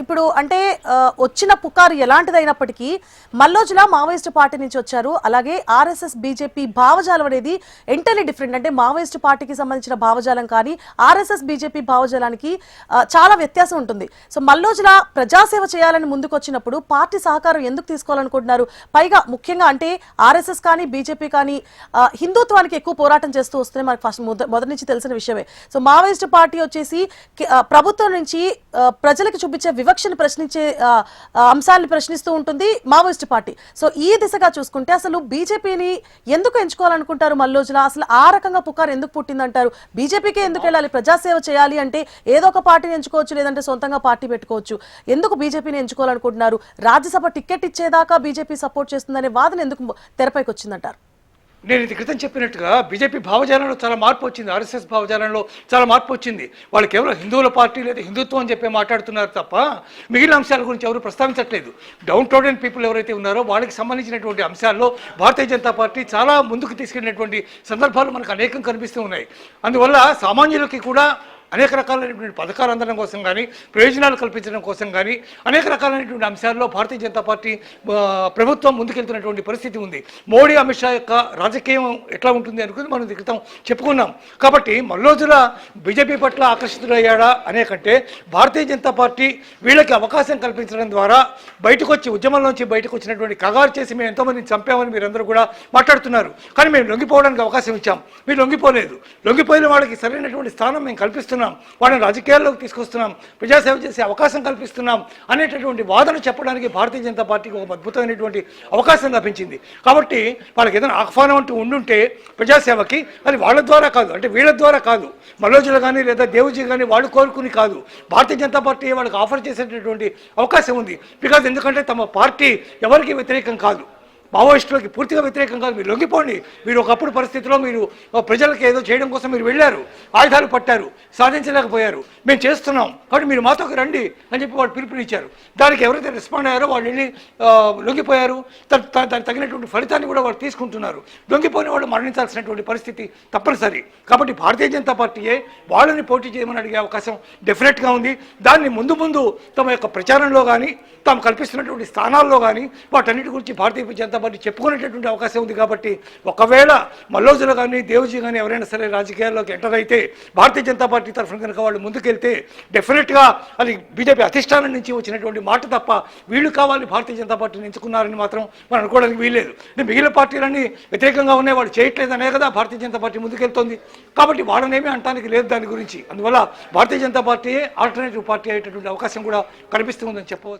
ఇప్పుడు అంటే వచ్చిన పుకారు ఎలాంటిదైనప్పటికీ మల్లోజుల మావోయిస్ట్ పార్టీ నుంచి వచ్చారు. అలాగే ఆర్ఎస్ఎస్ బీజేపీ భావజాలం అనేది ఎంటైర్లీ డిఫరెంట్. అంటే మావోయిస్ట్ పార్టీకి సంబంధించిన భావజాలం కానీ ఆర్ఎస్ఎస్ బీజేపీ భావజాలానికి చాలా వ్యత్యాసం ఉంటుంది. సో మల్లోజుల ప్రజాసేవ చేయాలని ముందుకు వచ్చినప్పుడు పార్టీ సహకారం ఎందుకు తీసుకోవాలనుకుంటున్నారు? పైగా ముఖ్యంగా అంటే ఆర్ఎస్ఎస్ కానీ బీజేపీ కానీ హిందుత్వానికి ఎక్కువ పోరాటం చేస్తూ వస్తుంది, మనకు ఫస్ట్ మొదటి నుంచి తెలిసిన విషయమే. సో మావోయిస్ట్ పార్టీ వచ్చేసి ప్రభుత్వం నుంచి ప్రజలకు చూపించే వివక్షను ప్రశ్నించే అంశాలను ప్రశ్నిస్తూ ఉంటుంది మావోయిస్ట్ పార్టీ. సో ఈ దిశగా చూసుకుంటే అసలు బీజేపీని ఎందుకు ఎంచుకోవాలనుకుంటారు మల్లోజుల? అసలు ఆ రకంగా పుకారు ఎందుకు పుట్టిందంటారు? బీజేపీకే ఎందుకు వెళ్ళాలి? ప్రజాసేవ చేయాలి అంటే ఏదో ఒక పార్టీని ఎంచుకోవచ్చు, లేదంటే సొంతంగా పార్టీ పెట్టుకోవచ్చు. ఎందుకు బీజేపీని ఎంచుకోవాలనుకుంటున్నారు? రాజ్యసభ టికెట్ ఇచ్చేదాకా బీజేపీ సపోర్ట్ చేస్తుందనే వాదన ఎందుకు తెరపైకి వచ్చిందంటారు? నేను ఇది క్రితం చెప్పినట్టుగా బీజేపీ భావజాలంలో చాలా మార్పు వచ్చింది, ఆర్ఎస్ఎస్ భావజాలంలో చాలా మార్పు వచ్చింది. వాళ్ళు కేవలం హిందువుల పార్టీ లేదా హిందుత్వం అని చెప్పి మాట్లాడుతున్నారు తప్ప మిగిలిన అంశాల గురించి ఎవరు ప్రస్తావించట్లేదు. డౌన్ టౌన్ పీపుల్ ఎవరైతే ఉన్నారో వాళ్ళకి సంబంధించినటువంటి అంశాల్లో భారతీయ జనతా పార్టీ చాలా ముందుకు తీసుకెళ్ళినటువంటి సందర్భాలు మనకు అనేకం కనిపిస్తూ ఉన్నాయి. అందువల్ల సామాన్యులకి కూడా అనేక రకాలైనటువంటి పథకాలు అందడం కోసం కానీ ప్రయోజనాలు కల్పించడం కోసం కానీ అనేక రకాలైనటువంటి అంశాల్లో భారతీయ జనతా పార్టీ ప్రభుత్వం ముందుకెళ్తున్నటువంటి పరిస్థితి ఉంది. మోడీ అమిత్ షా యొక్క రాజకీయం ఎట్లా ఉంటుంది అనుకుని మనం క్రితం చెప్పుకున్నాం. కాబట్టి మల్లోజుల బీజేపీ పట్ల ఆకర్షితుడయ్యాడా అనే కంటే భారతీయ జనతా పార్టీ వీళ్ళకి అవకాశం కల్పించడం ద్వారా బయటకు వచ్చి ఉద్యమంలోంచి బయటకు వచ్చినటువంటి కగారు చేసి మేము ఎంతోమందిని చంపామని మీరందరూ కూడా మాట్లాడుతున్నారు. కానీ మేము లొంగిపోవడానికి అవకాశం ఇచ్చాం, మీరు లొంగిపోలేదు. లొంగిపోయిన వాళ్ళకి సరైనటువంటి స్థానం మేము కల్పిస్తున్నాం, వాళ్ళని రాజకీయాల్లోకి తీసుకొస్తున్నాం, ప్రజాసేవ చేసే అవకాశం కల్పిస్తున్నాం అనేటటువంటి వాదన చెప్పడానికి భారతీయ జనతా పార్టీకి ఒక అద్భుతమైనటువంటి అవకాశం లభించింది. కాబట్టి వాళ్ళకి ఏదైనా ఆహ్వానం అంటూ ఉండుంటే ప్రజాసేవకి అది వాళ్ళ ద్వారా కాదు, అంటే వీళ్ళ ద్వారా కాదు, మల్లోజులు కానీ లేదా దేవుజీ కానీ వాళ్ళు కోరుకుని కాదు, భారతీయ జనతా పార్టీ వాళ్ళకి ఆఫర్ చేసేటటువంటి అవకాశం ఉంది. బికాజ్ ఎందుకంటే తమ పార్టీ ఎవరికి వ్యతిరేకం కాదు, మావోయిస్టులకి పూర్తిగా వ్యతిరేకం కాదు. మీరు లొంగిపోండి. మీరు ఒకప్పుడు పరిస్థితిలో మీరు ప్రజలకు ఏదో చేయడం కోసం మీరు వెళ్ళారు, ఆయుధాలు పట్టారు, సాధించలేకపోయారు, మేము చేస్తున్నాం కాబట్టి మీరు మాతోకి రండి అని చెప్పి వాళ్ళు పిలుపునిచ్చారు. దానికి ఎవరైతే రెస్పాండ్ అయ్యారో వాళ్ళు వెళ్ళి లొంగిపోయారు. దానికి తగినటువంటి ఫలితాన్ని కూడా వాళ్ళు తీసుకుంటున్నారు. లొంగిపోయిన వాళ్ళు మరణించాల్సినటువంటి పరిస్థితి తప్పనిసరి. కాబట్టి భారతీయ జనతా పార్టీయే వాళ్ళని పోటీ చేయమని అడిగే అవకాశం డెఫినెట్గా ఉంది. దాన్ని ముందు ముందు తమ యొక్క ప్రచారంలో కానీ తాము కల్పిస్తున్నటువంటి స్థానాల్లో కానీ వాటన్నిటి గురించి భారతీయ జనతా పార్టీ చెప్పుకునేటటువంటి అవకాశం ఉంది. కాబట్టి ఒకవేళ మల్లోజులు కానీ దేవుజీ కానీ ఎవరైనా సరే రాజకీయాల్లోకి ఎంటర్ అయితే భారతీయ జనతా పార్టీ తరఫున కనుక వాళ్ళు ముందుకెళ్తే డెఫినెట్గా అది బీజేపీ అధిష్టానం నుంచి వచ్చినటువంటి మాట తప్ప వీళ్ళు కావాలి భారతీయ జనతా పార్టీని ఎంచుకున్నారని మాత్రం మనం అనుకోవడానికి వీల్లేదు. మిగిలిన పార్టీలన్నీ వ్యతిరేకంగా ఉన్నాయి, వాళ్ళు చేయట్లేదనే కదా భారతీయ జనతా పార్టీ ముందుకెళ్తుంది. కాబట్టి వాళ్ళనేమీ అంటానికి లేదు దాని గురించి. అందువల్ల భారతీయ జనతా పార్టీయే ఆల్టర్నేటివ్ పార్టీ అయ్యేటటువంటి అవకాశం కూడా కనిపిస్తుందని చెప్పవచ్చు.